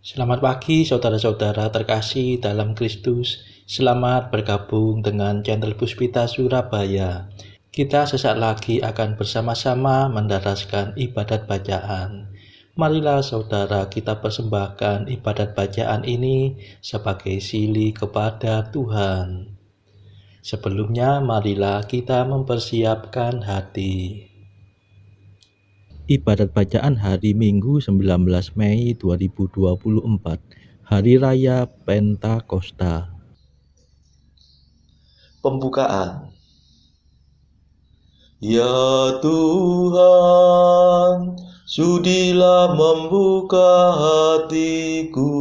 Selamat pagi saudara-saudara terkasih dalam Kristus. Selamat bergabung dengan channel Puspita Surabaya. Kita sesaat lagi akan bersama-sama mendaraskan ibadat bacaan. Marilah saudara kita persembahkan ibadat bacaan ini sebagai sili kepada Tuhan. Sebelumnya marilah kita mempersiapkan hati. Ibadat bacaan hari Minggu 19 Mei 2024, Hari Raya Pentakosta. Pembukaan. Ya Tuhan, sudilah membuka hatiku,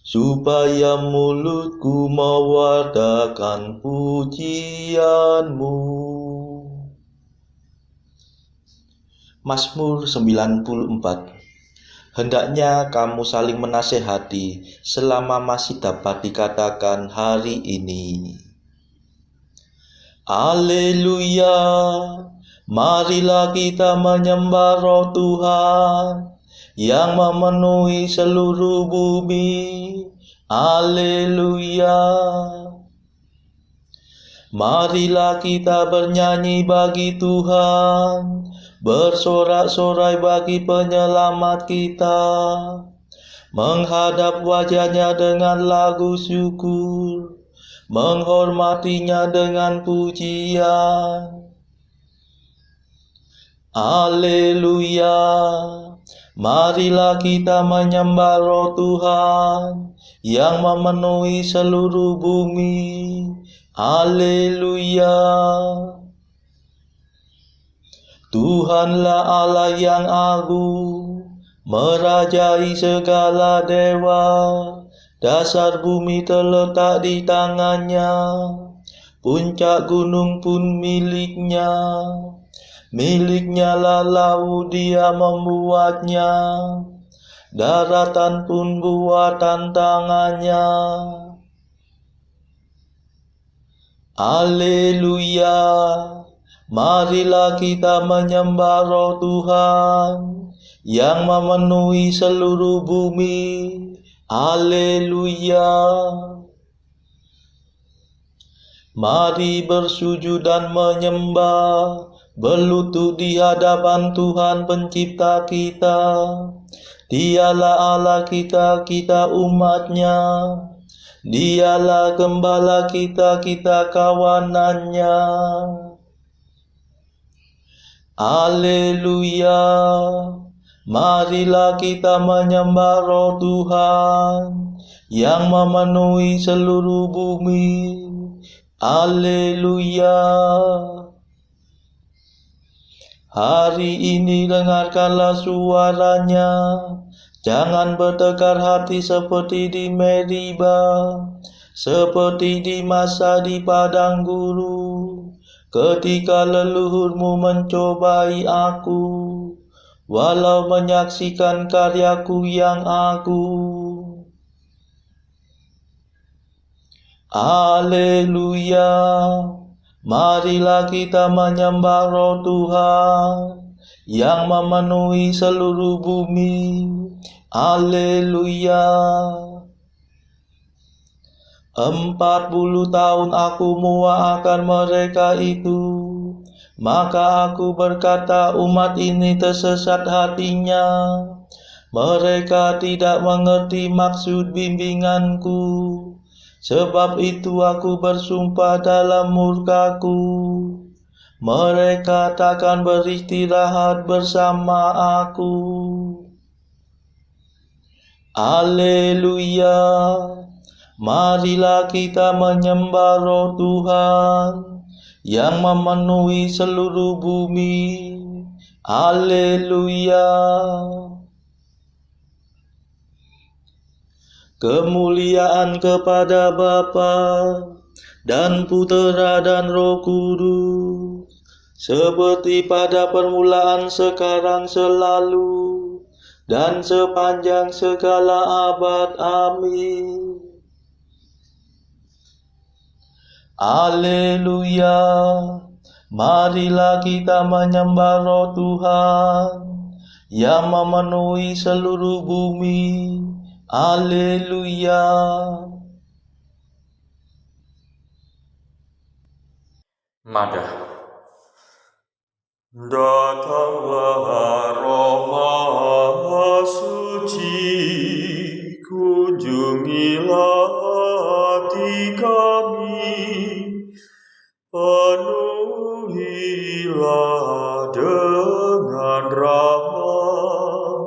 supaya mulutku mewartakan pujian-Mu. Mazmur 94. Hendaknya kamu saling menasehati selama masih dapat dikatakan hari ini. Haleluya, marilah kita menyembah Roh Tuhan yang memenuhi seluruh bumi. Haleluya. Marilah kita bernyanyi bagi Tuhan, bersorak-sorai bagi penyelamat kita, menghadap wajah-Nya dengan lagu syukur, menghormatinya dengan pujian. Haleluya, marilah kita menyembah Roh Tuhan yang memenuhi seluruh bumi. Haleluya. Tuhanlah Allah yang agung, merajai segala dewa. Dasar bumi terletak di tangan-Nya, puncak gunung pun milik-Nya. Milik-Nya lah laut, Dia membuatnya, daratan pun buatan tangan-Nya. Haleluya, marilah kita menyembah Roh Tuhan yang memenuhi seluruh bumi. Haleluya. Mari bersujud dan menyembah, berlutut di hadapan Tuhan Pencipta kita. Dialah Allah kita, kita umat-Nya. Dialah gembala kita, kita kawanan-Nya. Haleluya, marilah kita menyembah Roh Tuhan yang memenuhi seluruh bumi. Haleluya. Hari ini dengarkanlah suara-Nya, jangan bertegar hati seperti di Meriba, seperti di masa di padang gurun, ketika leluhurmu mencobai aku, walau menyaksikan karyaku yang agung. Haleluya, marilah kita menyembah Roh Tuhan yang memenuhi seluruh bumi. Haleluya. 40 tahun aku muak akan mereka itu, maka aku berkata, umat ini tersesat hatinya. Mereka tidak mengerti maksud bimbinganku. Sebab itu aku bersumpah dalam murkaku, mereka takkan beristirahat bersama aku. Haleluya, marilah kita menyembah Roh Tuhan yang memenuhi seluruh bumi. Haleluya. Kemuliaan kepada Bapa dan Putera dan Roh Kudus, seperti pada permulaan, sekarang, selalu, dan sepanjang segala abad. Amin. Haleluya, marilah kita menyembah Roh Tuhan yang memenuhi seluruh bumi. Haleluya. Madah. Datanglah Roh Maha Suci, kunjungilah hati kami, penuhilah dengan rahmat,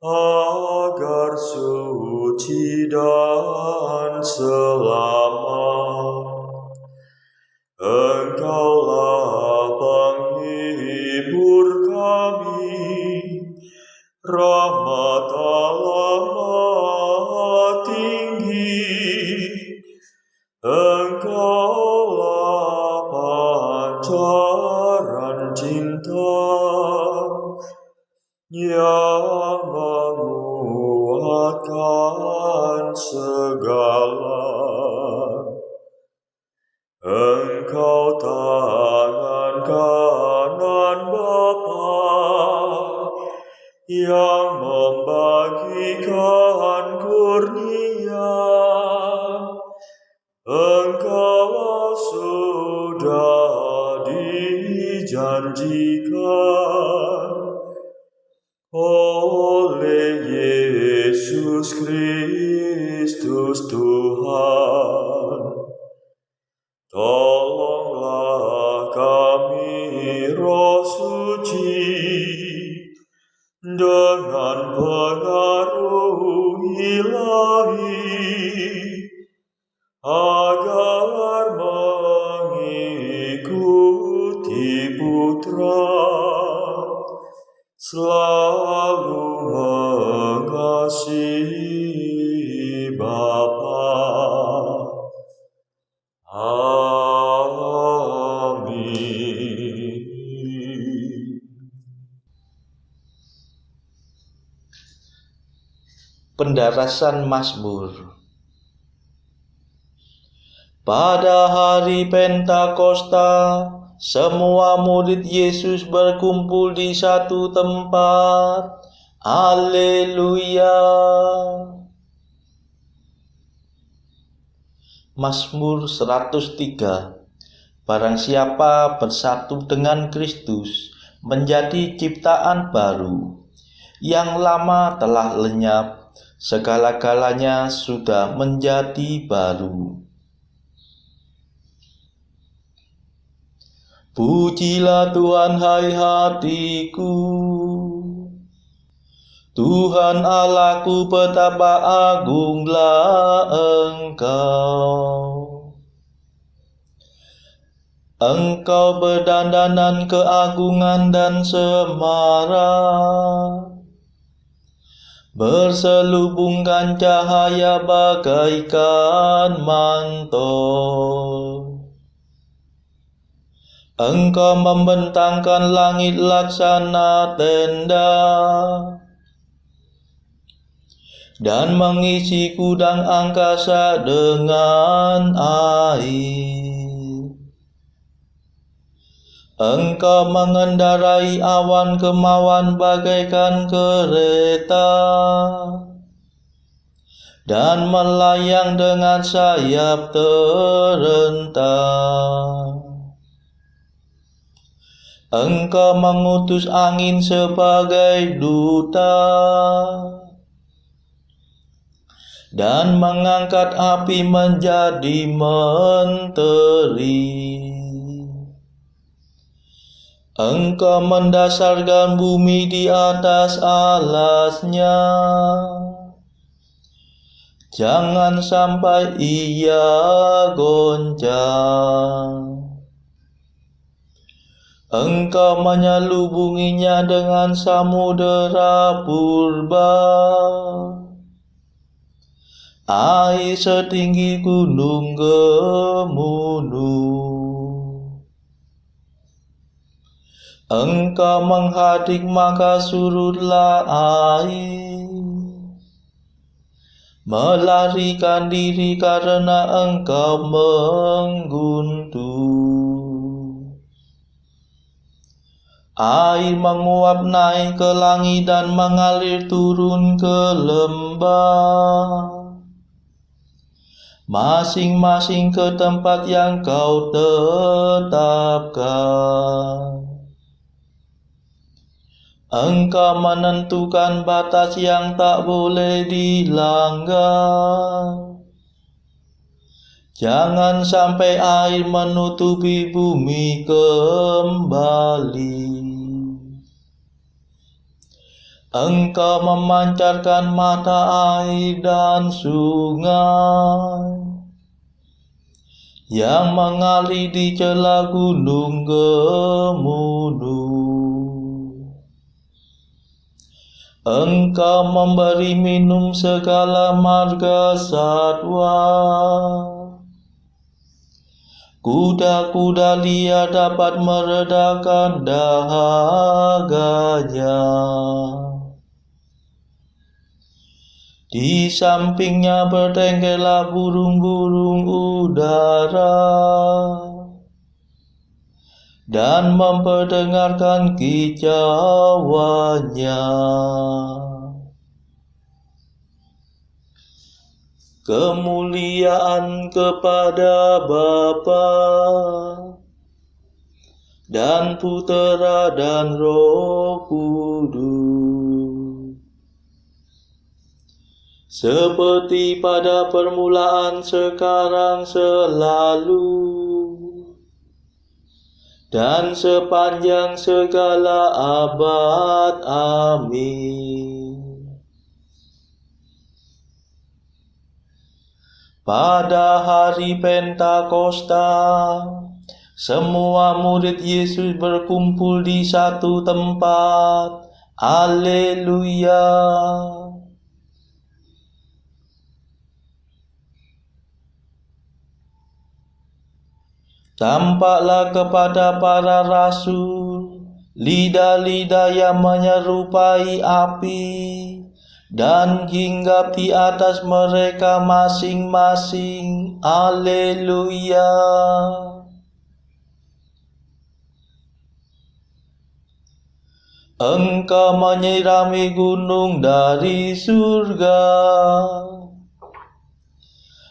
agar suci dan selamat. Engkaulah penghibur kami, rahmat Allah Maha Tinggi. Engkaulah pancaran cinta yang menguatkan segala. Engkau tangan kanan Bapa yang membagikan kurnia. Engkau sudah dijanjikan oleh Yesus Kristus Tuhan. Tolonglah kami, Roh Suci, dengan pengaruh ilahi, agar mengikuti Putra, selalu mengasihi Bapa. Pendarasan Mazmur. Pada hari Pentakosta, semua murid Yesus berkumpul di satu tempat. Haleluya. Mazmur 103. Barang siapa bersatu dengan Kristus menjadi ciptaan baru. Yang lama telah lenyap, segala-galanya sudah menjadi baru. Pujilah Tuhan, hai hatiku. Tuhan Allahku, betapa agunglah Engkau. Engkau berdandanan keagungan dan semarak, berselubungkan cahaya bagaikan mantel. Engkau membentangkan langit laksana tenda, dan mengisi gudang angkasa dengan air. Engkau mengendarai awan kemauan bagaikan kereta, dan melayang dengan sayap terentang. Engkau mengutus angin sebagai duta, dan mengangkat api menjadi menteri. Engkau mendasarkan bumi di atas alasnya, jangan sampai ia goncang. Engkau menyelubunginya dengan samudera purba, air setinggi gunung Gemunung. Engkau menghadik maka surutlah air, melarikan diri karena engkau mengguntung. Air menguap naik ke langit dan mengalir turun ke lembah, masing-masing ke tempat yang kau tetapkan. Engkau menentukan batas yang tak boleh dilanggar. Jangan sampai air menutupi bumi kembali. Engkau memancarkan mata air dan sungai yang mengalir di celah gunung Gemunuh. Engkau memberi minum segala marga satwa. Kuda-kuda liar dapat meredakan dahaganya. Di sampingnya bertenggerlah burung-burung udara dan memperdengarkan kicauannya. Kemuliaan kepada Bapa dan Putera dan Roh Kudus, seperti pada permulaan, sekarang, selalu, dan sepanjang segala abad. Amin. Pada hari Pentakosta, semua murid Yesus berkumpul di satu tempat. Haleluya. Tampaklah kepada para rasul lidah-lidah yang menyerupai api dan hinggap di atas mereka masing-masing. Haleluya. Engkau menyirami gunung dari surga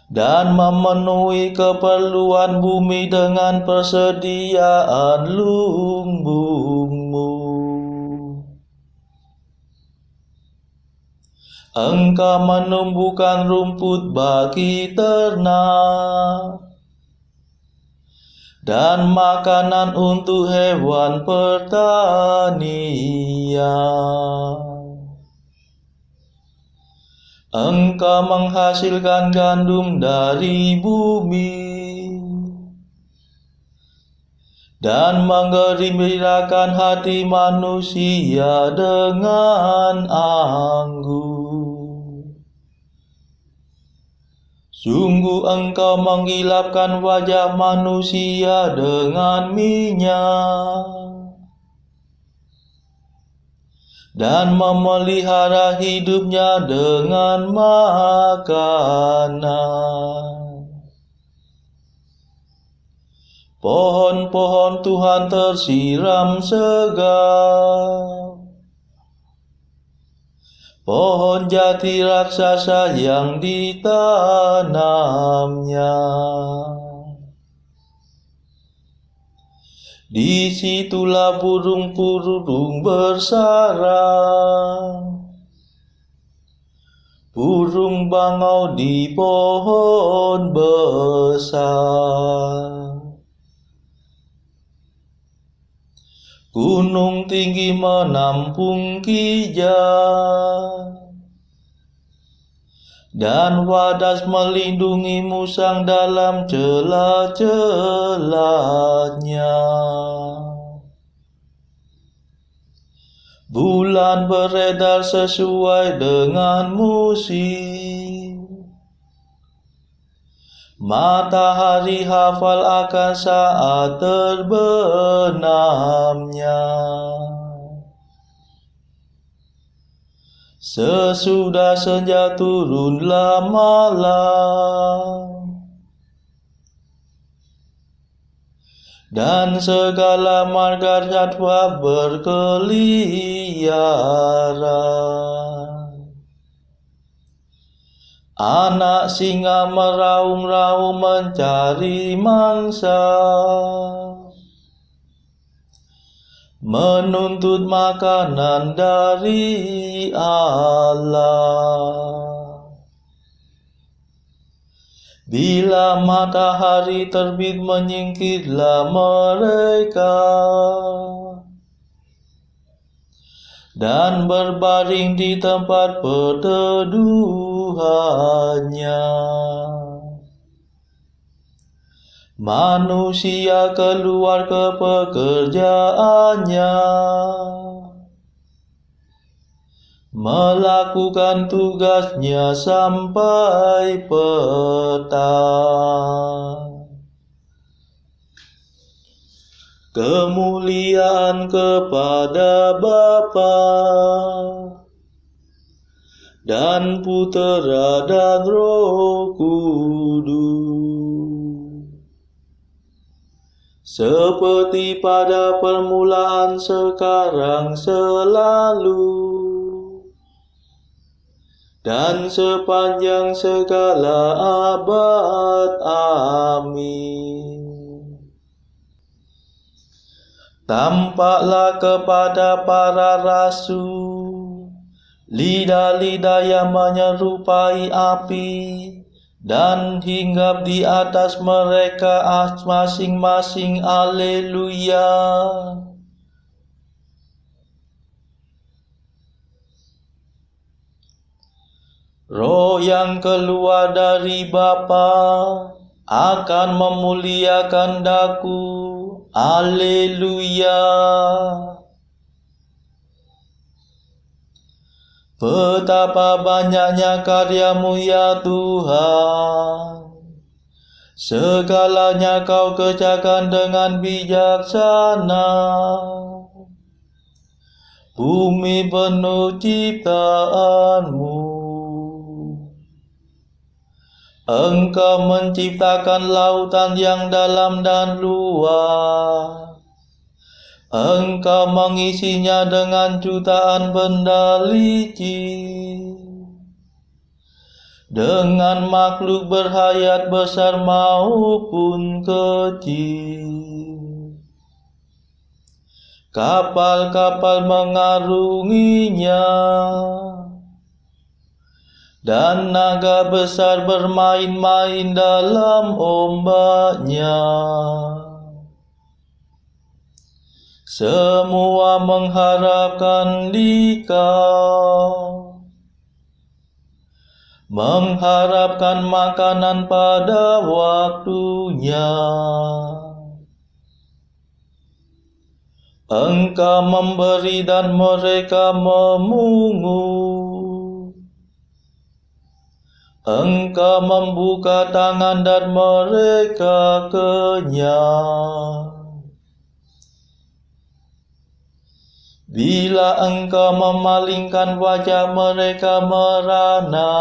dan memenuhi keperluan bumi dengan persediaan lumbungmu. Engkau menumbuhkan rumput bagi ternak dan makanan untuk hewan pertanian. Engkau menghasilkan gandum dari bumi dan menggembirakan hati manusia dengan anggur. Sungguh Engkau menggilapkan wajah manusia dengan minyak dan memelihara hidupnya dengan makanan. Pohon-pohon Tuhan tersiram segar. Pohon jati raksasa yang ditanamnya. Disitulah burung-burung bersarang. Burung bangau di pohon besar. Gunung tinggi menampung kijang, dan wadas melindungi musang dalam celah-celahnya. Bulan beredar sesuai dengan musim. Matahari hafal akan saat terbenamnya. Sesudah senja turunlah malam. dan segala marga satwa berkeliaran. Anak singa meraung-raung mencari mangsa, menuntut makanan dari Allah. Bila matahari terbit menyingkirlah mereka, dan berbaring di tempat perteduhannya. Manusia keluar ke pekerjaannya, melakukan tugasnya sampai petang. Kemuliaan kepada Bapa dan Putera dan Roh Kudus, seperti pada permulaan, sekarang, selalu, dan sepanjang segala abad. Amin. Tampaklah kepada para rasul lidah-lidah yang menyerupai api, dan hinggap di atas mereka masing-masing. Haleluya. Roh yang keluar dari Bapa akan memuliakan Daku. Haleluya. Betapa banyaknya karya-Mu ya Tuhan, segalanya Kau kerjakan dengan bijaksana. Bumi penuh ciptaan-Mu. Engkau menciptakan lautan yang dalam dan luas. Engkau mengisinya dengan jutaan benda licin, dengan makhluk berhayat besar maupun kecil. Kapal-kapal mengarunginya, dan naga besar bermain-main dalam ombaknya. Semua mengharapkan Dikau, mengharapkan makanan pada waktunya. Engkau memberi dan mereka memungut. Engkau membuka tangan dan mereka kenyang. Bila Engkau memalingkan wajah, mereka merana.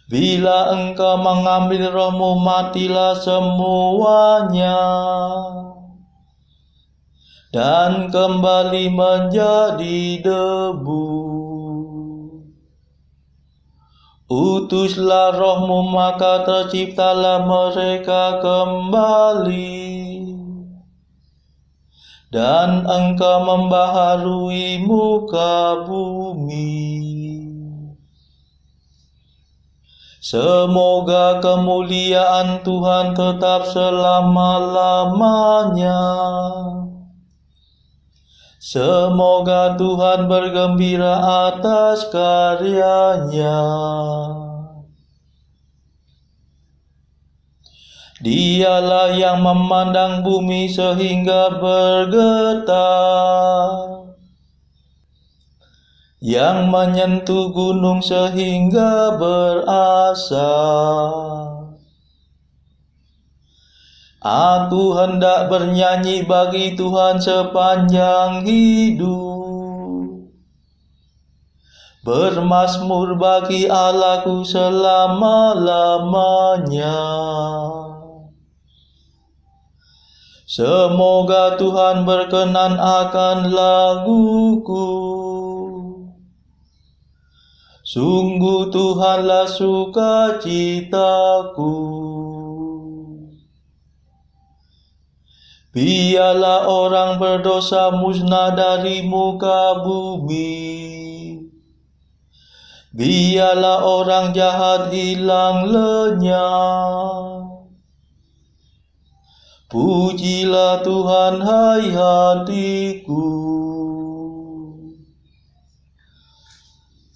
Bila Engkau mengambil roh-Mu, matilah semuanya, dan kembali menjadi debu. Utuslah roh-Mu, maka terciptalah mereka kembali, dan Engkau membaharui muka bumi. Semoga kemuliaan Tuhan tetap selama-lamanya. Semoga Tuhan bergembira atas karyanya. Dialah yang memandang bumi sehingga bergetar, yang menyentuh gunung sehingga berasap. Aku hendak bernyanyi bagi Tuhan sepanjang hidup, bermazmur bagi Allahku selama-lamanya. Semoga Tuhan berkenan akan laguku. Sungguh Tuhanlah sukacitaku. Biarlah orang berdosa musnah dari muka bumi. Biarlah orang jahat hilang lenyap. Pujilah Tuhan, hai hatiku.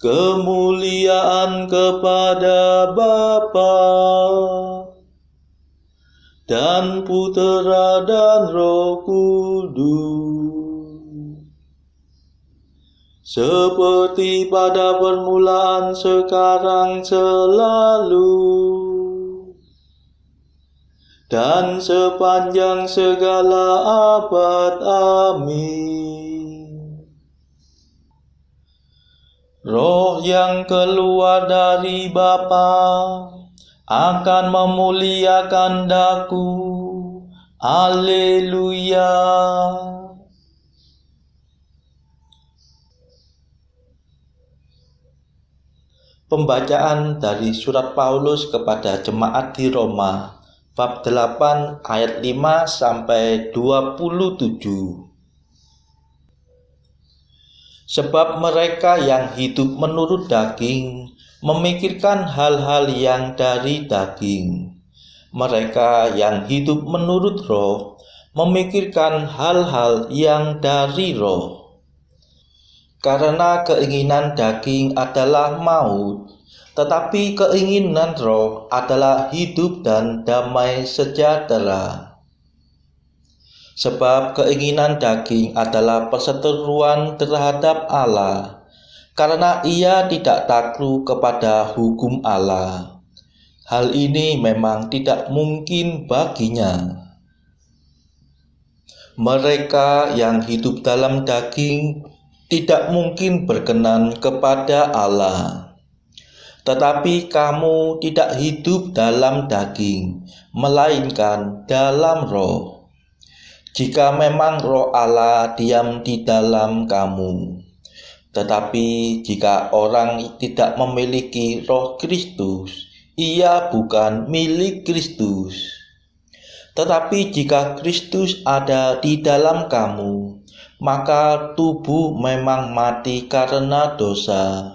Kemuliaan kepada Bapa dan Putera dan Roh Kudus, seperti pada permulaan, sekarang, selalu, dan sepanjang segala abad. Amin. Roh yang keluar dari Bapa akan memuliakan daku. Haleluya. Pembacaan dari surat Paulus kepada jemaat di Roma, bab 8 ayat 5 sampai 27. Sebab mereka yang hidup menurut daging memikirkan hal-hal yang dari daging. Mereka yang hidup menurut roh memikirkan hal-hal yang dari roh. Karena keinginan daging adalah maut, tetapi keinginan roh adalah hidup dan damai sejahtera. Sebab keinginan daging adalah perseteruan terhadap Allah, karena ia tidak takluk kepada hukum Allah. Hal ini memang tidak mungkin baginya. Mereka yang hidup dalam daging tidak mungkin berkenan kepada Allah. Tetapi kamu tidak hidup dalam daging, melainkan dalam roh. Jika memang roh Allah diam di dalam kamu. Tetapi jika orang tidak memiliki roh Kristus, ia bukan milik Kristus. Tetapi jika Kristus ada di dalam kamu, maka tubuh memang mati karena dosa,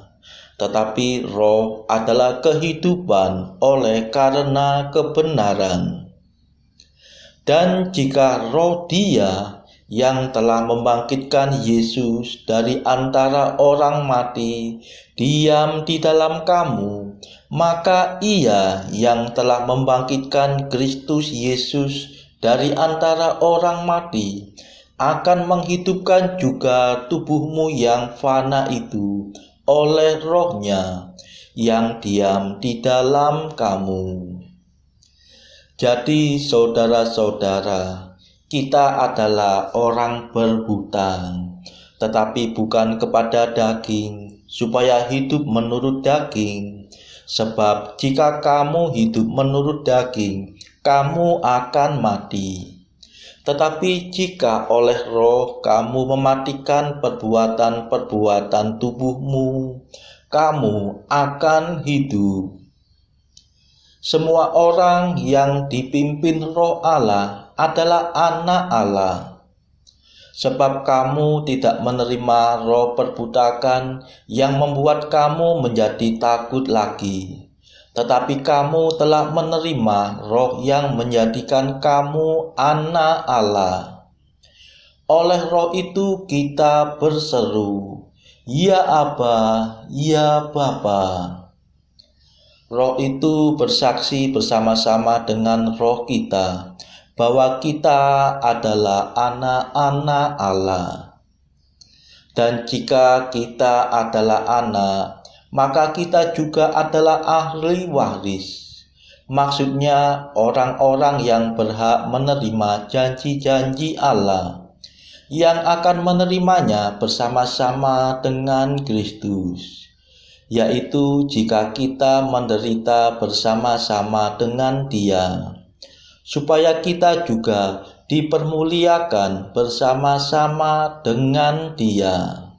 tetapi roh adalah kehidupan oleh karena kebenaran. Dan jika roh Dia yang telah membangkitkan Yesus dari antara orang mati diam di dalam kamu, maka Ia yang telah membangkitkan Kristus Yesus dari antara orang mati akan menghidupkan juga tubuhmu yang fana itu oleh roh-Nya yang diam di dalam kamu. Jadi saudara-saudara, kita adalah orang berhutang, tetapi bukan kepada daging, supaya hidup menurut daging. Sebab jika kamu hidup menurut daging, kamu akan mati. Tetapi jika oleh roh kamu mematikan perbuatan-perbuatan tubuhmu, kamu akan hidup. Semua orang yang dipimpin roh Allah adalah anak Allah. Sebab kamu tidak menerima roh perbutakan yang membuat kamu menjadi takut lagi. Tetapi kamu telah menerima roh yang menjadikan kamu anak Allah. Oleh roh itu kita berseru, "Ya Aba, ya Bapa." Roh itu bersaksi bersama-sama dengan roh kita bahwa kita adalah anak-anak Allah. Dan jika kita adalah anak, maka kita juga adalah ahli waris. Maksudnya orang-orang yang berhak menerima janji-janji Allah, yang akan menerimanya bersama-sama dengan Kristus. Yaitu jika kita menderita bersama-sama dengan Dia, supaya kita juga dipermuliakan bersama-sama dengan Dia.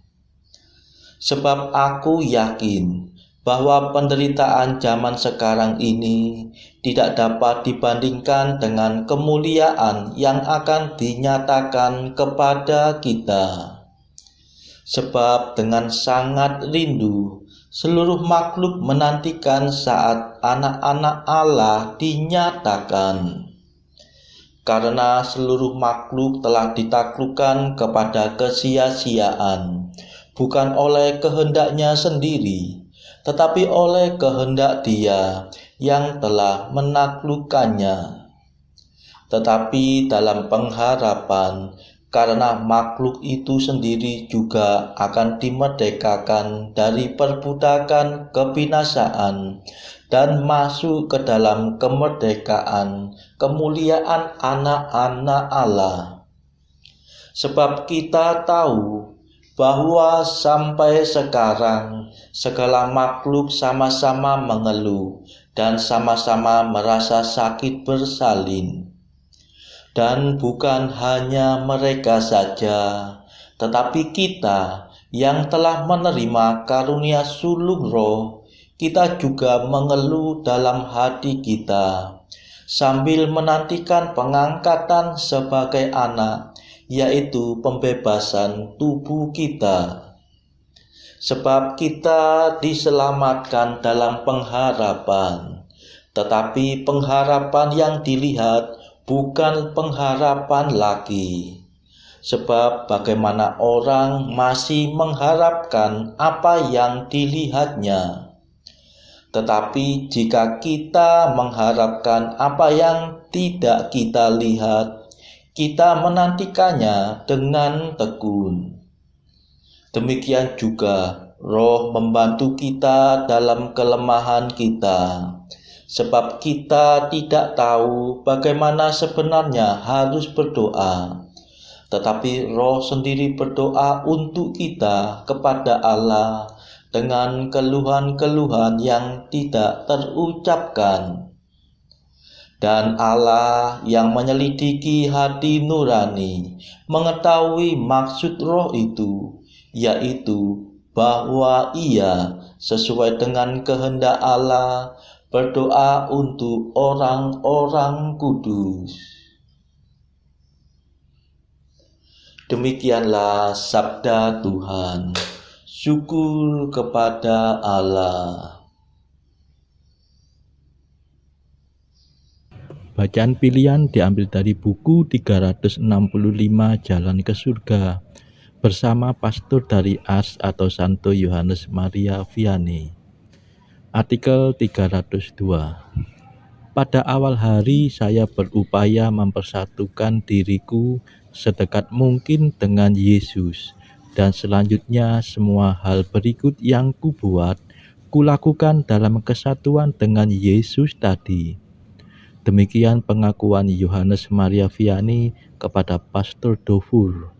Sebab aku yakin bahwa penderitaan zaman sekarang ini tidak dapat dibandingkan dengan kemuliaan yang akan dinyatakan kepada kita. Sebab dengan sangat rindu seluruh makhluk menantikan saat anak-anak Allah dinyatakan. Karena seluruh makhluk telah ditaklukkan kepada kesia-siaan, bukan oleh kehendaknya sendiri, tetapi oleh kehendak Dia yang telah menaklukkannya. Tetapi dalam pengharapan, karena makhluk itu sendiri juga akan dimerdekakan dari perbudakan kebinasaan dan masuk ke dalam kemerdekaan kemuliaan anak-anak Allah. Sebab kita tahu bahwa sampai sekarang segala makhluk sama-sama mengeluh dan sama-sama merasa sakit bersalin. Dan bukan hanya mereka saja, tetapi kita yang telah menerima karunia sulung roh, kita juga mengeluh dalam hati kita, sambil menantikan pengangkatan sebagai anak, yaitu pembebasan tubuh kita. Sebab kita diselamatkan dalam pengharapan, tetapi pengharapan yang dilihat bukan pengharapan lagi. Sebab bagaimana orang masih mengharapkan apa yang dilihatnya. Tetapi jika kita mengharapkan apa yang tidak kita lihat, kita menantikannya dengan tekun. Demikian juga Roh membantu kita dalam kelemahan kita. Sebab kita tidak tahu bagaimana sebenarnya harus berdoa. Tetapi Roh sendiri berdoa untuk kita kepada Allah dengan keluhan-keluhan yang tidak terucapkan. Dan Allah yang menyelidiki hati nurani mengetahui maksud Roh itu, yaitu bahwa Ia sesuai dengan kehendak Allah berdoa untuk orang-orang kudus. Demikianlah sabda Tuhan. Syukur kepada Allah. Bacaan pilihan diambil dari buku 365 Jalan ke Surga bersama pastor dari Ars atau Santo Yohanes Maria Vianney. Artikel 302. Pada awal hari saya berupaya mempersatukan diriku sedekat mungkin dengan Yesus, dan selanjutnya semua hal berikut yang kubuat, kulakukan dalam kesatuan dengan Yesus tadi. Demikian pengakuan Yohanes Maria Vianney kepada Pastor Dufour.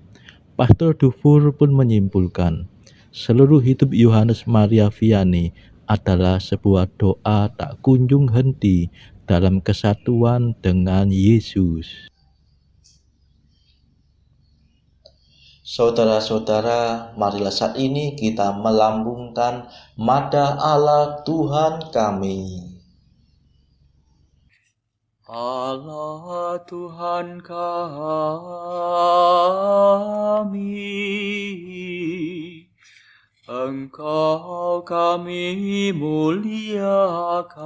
Pastor Dufour pun menyimpulkan, seluruh hidup Yohanes Maria Vianney adalah sebuah doa tak kunjung henti dalam kesatuan dengan Yesus. Saudara-saudara, marilah saat ini kita melambungkan Madah Allah Tuhan kami. Allah Tuhan kami, Engkau kami muliakan,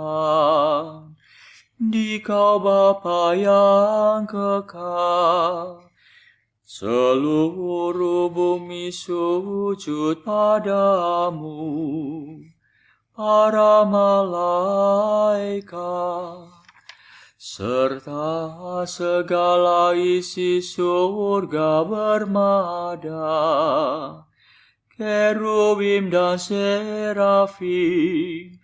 Dikau Bapa yang kekal. Seluruh bumi sujud padamu, para malaikat, serta segala isi surga bermada, kerubim dan serafim,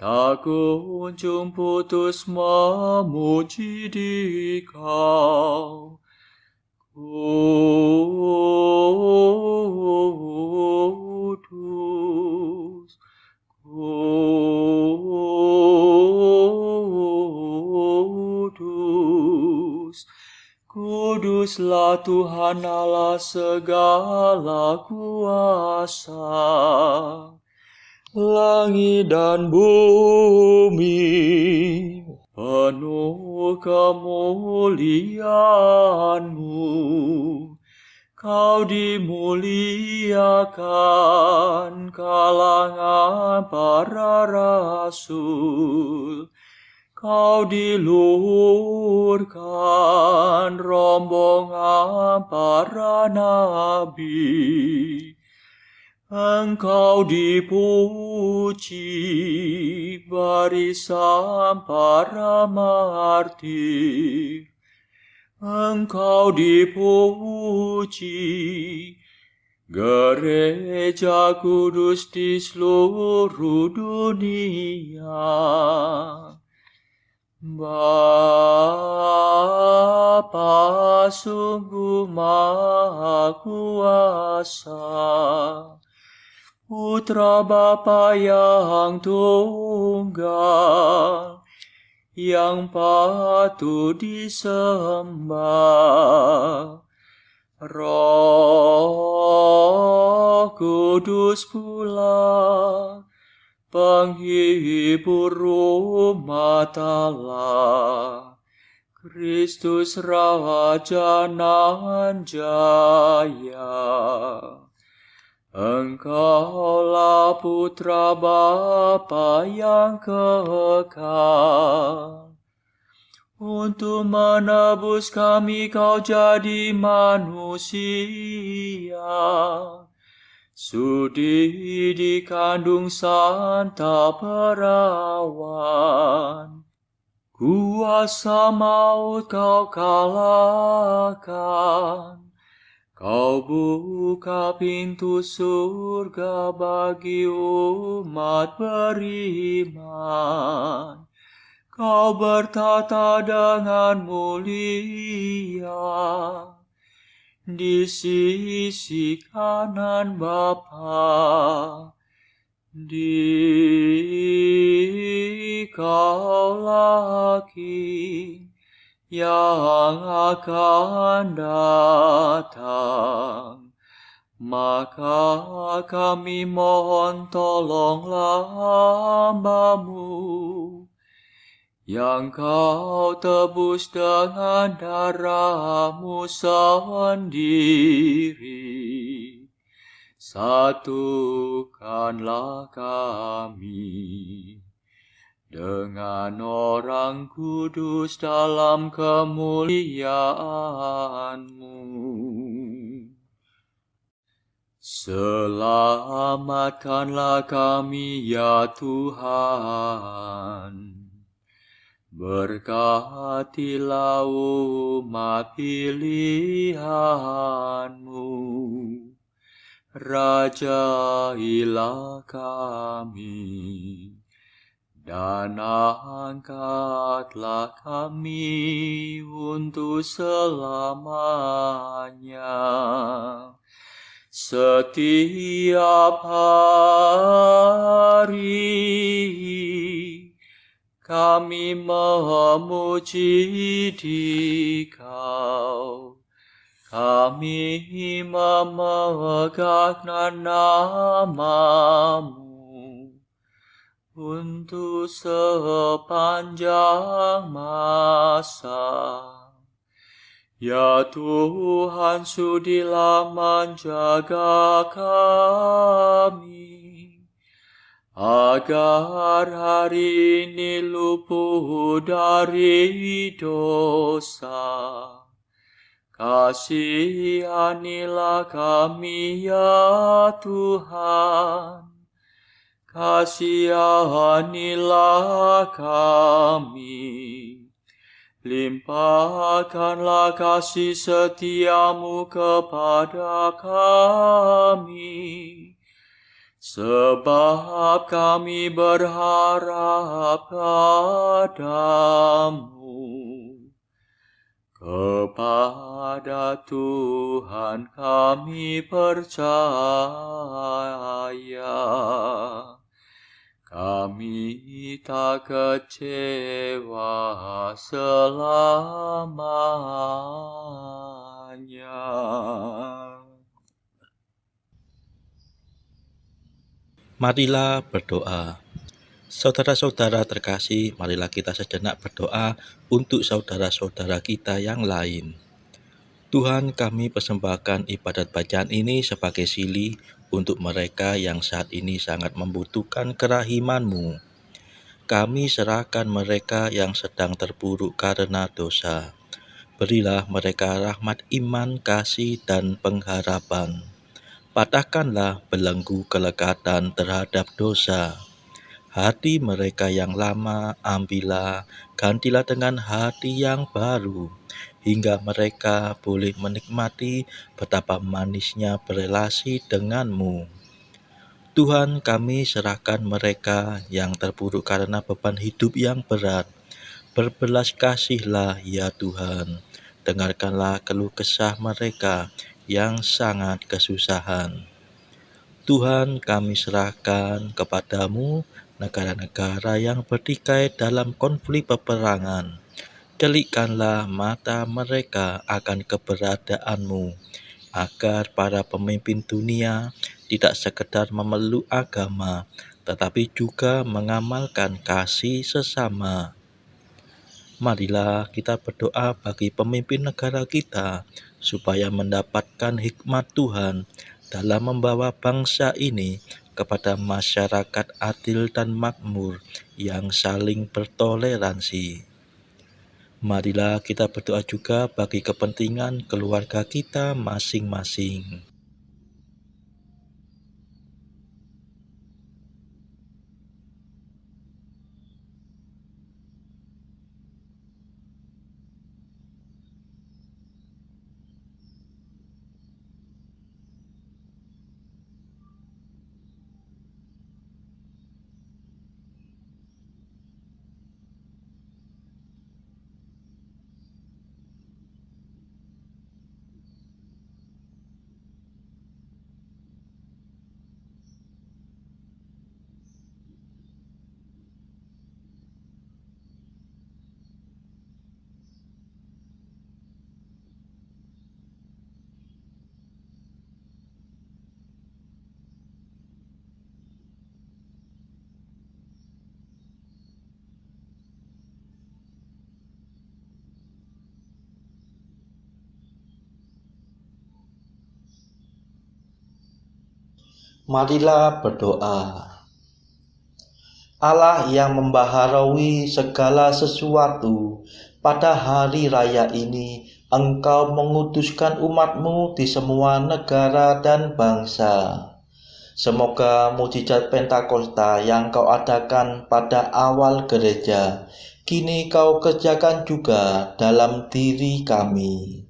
tak kunjung putus memuji Dikau. Kudus, kudus, kudus Kuduslah Tuhan Allah segala kuasa. Langit dan bumi penuh kemuliaan-Mu. Kau dimuliakan kalangan para rasul. Kau diluhurkan rombongan para nabi. Engkau dipuji barisan para martir. Engkau dipuji gereja kudus di seluruh dunia. Bapa sungguh Maha Kuasa, Putra Bapa yang tunggal, yang patut disembah. Roh Kudus pula, penghibur umat Allah, Kristus Raja nan jaya. Engkaulah Putra Bapa yang kekal. Untuk menebus kami Kau jadi manusia. Sudi dikandung Santa Perawan. Kuasa maut Kau kalahkan. Kau buka pintu surga bagi umat beriman. Kau bertata dengan mulia di sisi kanan Bapa. Dikaulah King yang akan datang. Maka kami mohon tolonglah hamba-Mu yang Kau tebus dengan darah-Mu sendiri. Satukanlah kami dengan orang kudus dalam kemuliaan-Mu. Selamatkanlah kami ya Tuhan. Berkatilah umat pilihan-Mu. Rajailah kami. Dan angkatlah kami untuk selamanya. Setiap hari kami memuji Dikau. Kami memegang nama-Mu untuk sepanjang masa. Ya Tuhan, sudilah menjaga kami, agar hari ini luput dari dosa. Kasihanilah kami ya Tuhan, kasihanilah kami. Limpahkanlah kasih setia-Mu kepada kami, sebab kami berharap padamu. Kepada Tuhan kami percaya, kami tak kecewa selamanya. selamanya. Marilah berdoa. Saudara-saudara terkasih, marilah kita sejenak berdoa untuk saudara-saudara kita yang lain. Tuhan, kami persembahkan ibadat bacaan ini sebagai sili untuk mereka yang saat ini sangat membutuhkan kerahiman-Mu. Kami serahkan mereka yang sedang terpuruk karena dosa. Berilah mereka rahmat iman, kasih, dan pengharapan. Patahkanlah belenggu kelekatan terhadap dosa. Hati mereka yang lama ambillah, gantilah dengan hati yang baru, hingga mereka boleh menikmati betapa manisnya berelasi denganmu. Tuhan, kami serahkan mereka yang terpuruk karena beban hidup yang berat. Berbelas kasihlah ya Tuhan, dengarkanlah keluh kesah mereka yang sangat kesusahan. Tuhan, kami serahkan kepadamu negara-negara yang bertikai dalam konflik peperangan. Celikkanlah mata mereka akan keberadaanmu, agar para pemimpin dunia tidak sekedar memeluk agama, tetapi juga mengamalkan kasih sesama. Marilah kita berdoa bagi pemimpin negara kita, supaya mendapatkan hikmat Tuhan dalam membawa bangsa ini kepada masyarakat adil dan makmur yang saling bertoleransi. Marilah kita berdoa juga bagi kepentingan keluarga kita masing-masing. Marilah berdoa. Allah yang membaharui segala sesuatu, pada hari raya ini Engkau mengutuskan umat-Mu di semua negara dan bangsa. Semoga mujizat Pentakosta yang Kau adakan pada awal gereja, kini Kau kerjakan juga dalam diri kami.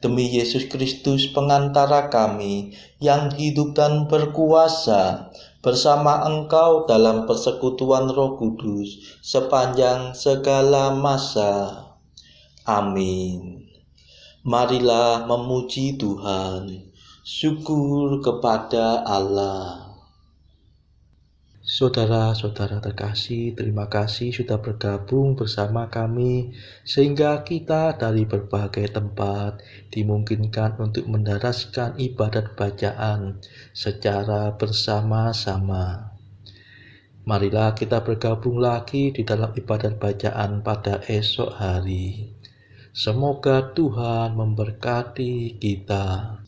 Demi Yesus Kristus pengantara kami yang hidup dan berkuasa bersama Engkau dalam persekutuan Roh Kudus sepanjang segala masa. Amin. Marilah memuji Tuhan. Syukur kepada Allah. Saudara-saudara terkasih, terima kasih sudah bergabung bersama kami, sehingga kita dari berbagai tempat dimungkinkan untuk mendaraskan ibadat bacaan secara bersama-sama. Marilah kita bergabung lagi di dalam ibadat bacaan pada esok hari. Semoga Tuhan memberkati kita.